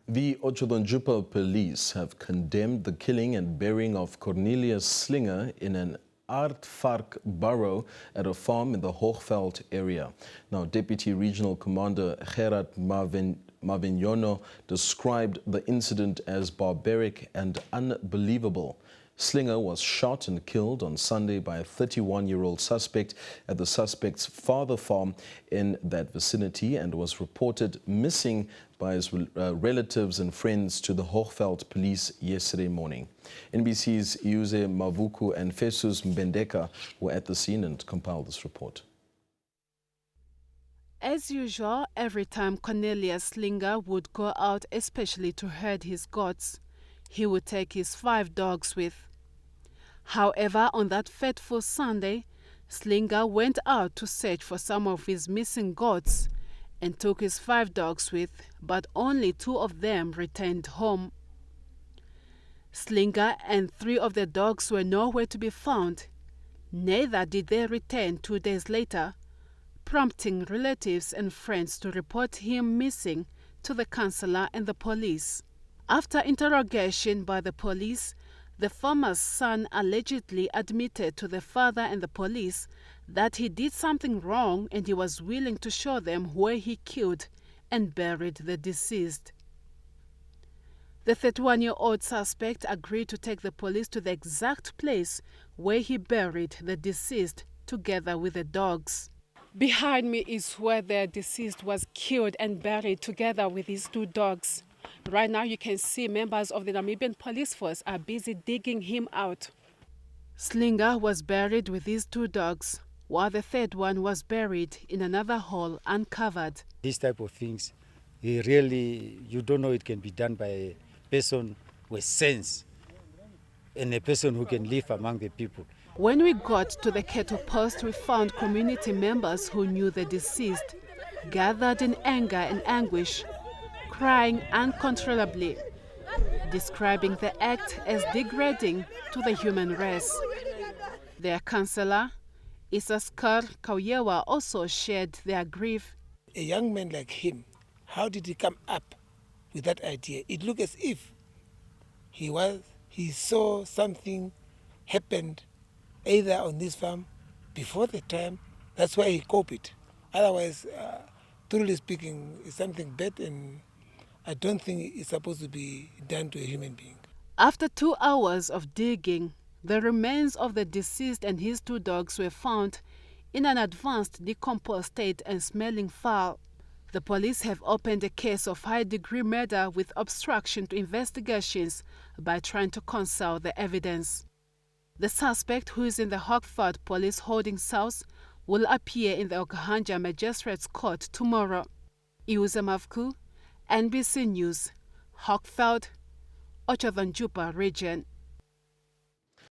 The Otjozondjupa police have condemned the killing and burying of Cornelius Slinger in an aardvark burrow at a farm in the Hoogveld area. Now, Deputy Regional Commander Gerard Mavignono described the incident as barbaric and unbelievable. Slinger was shot and killed on Sunday by a 31-year-old suspect at the suspect's father farm in that vicinity and was reported missing by his relatives and friends to the Hoogveld police yesterday morning. NBC's Iuze Mavuku and Festus Mbendeka were at the scene and compiled this report. As usual, every time Cornelius Slinger would go out, especially to herd his goats, he would take his 5 dogs with. However, on that fateful Sunday, Slinger went out to search for some of his missing goats and took his 5 dogs with, but only 2 of them returned home. Slinger and 3 of the dogs were nowhere to be found. Neither did they return 2 days later, prompting relatives and friends to report him missing to the councillor and the police. After interrogation by the police, the farmer's son allegedly admitted to the father and the police that he did something wrong and he was willing to show them where he killed and buried the deceased. The 31-year-old suspect agreed to take the police to the exact place where he buried the deceased together with the dogs. Behind me is where the deceased was killed and buried together with his 2 dogs. Right now you can see members of the Namibian police force are busy digging him out. Slinger was buried with his 2 dogs, while the 3rd one was buried in another hole uncovered. These type of things, you don't know it can be done by a person with sense and a person who can live among the people. When we got to the cattle post, we found community members who knew the deceased, gathered in anger and anguish, crying uncontrollably, describing the act as degrading to the human race. Their councillor, Isaskar Kauyewa, also shared their grief. A young man like him, how did he come up with that idea? It looked as if he saw something happened either on this farm before the time. That's why he copied. Otherwise, truly speaking, it's something bad, and I don't think it's supposed to be done to a human being. After 2 hours of digging, the remains of the deceased and his 2 dogs were found in an advanced decomposed state and smelling foul. The police have opened a case of high-degree murder with obstruction to investigations by trying to conceal the evidence. The suspect, who is in the Hoogveld police holding cells, will appear in the Okahanja Magistrates Court tomorrow. Iuze Mavuku, NBC News, Hoogveld, Otjozondjupa region.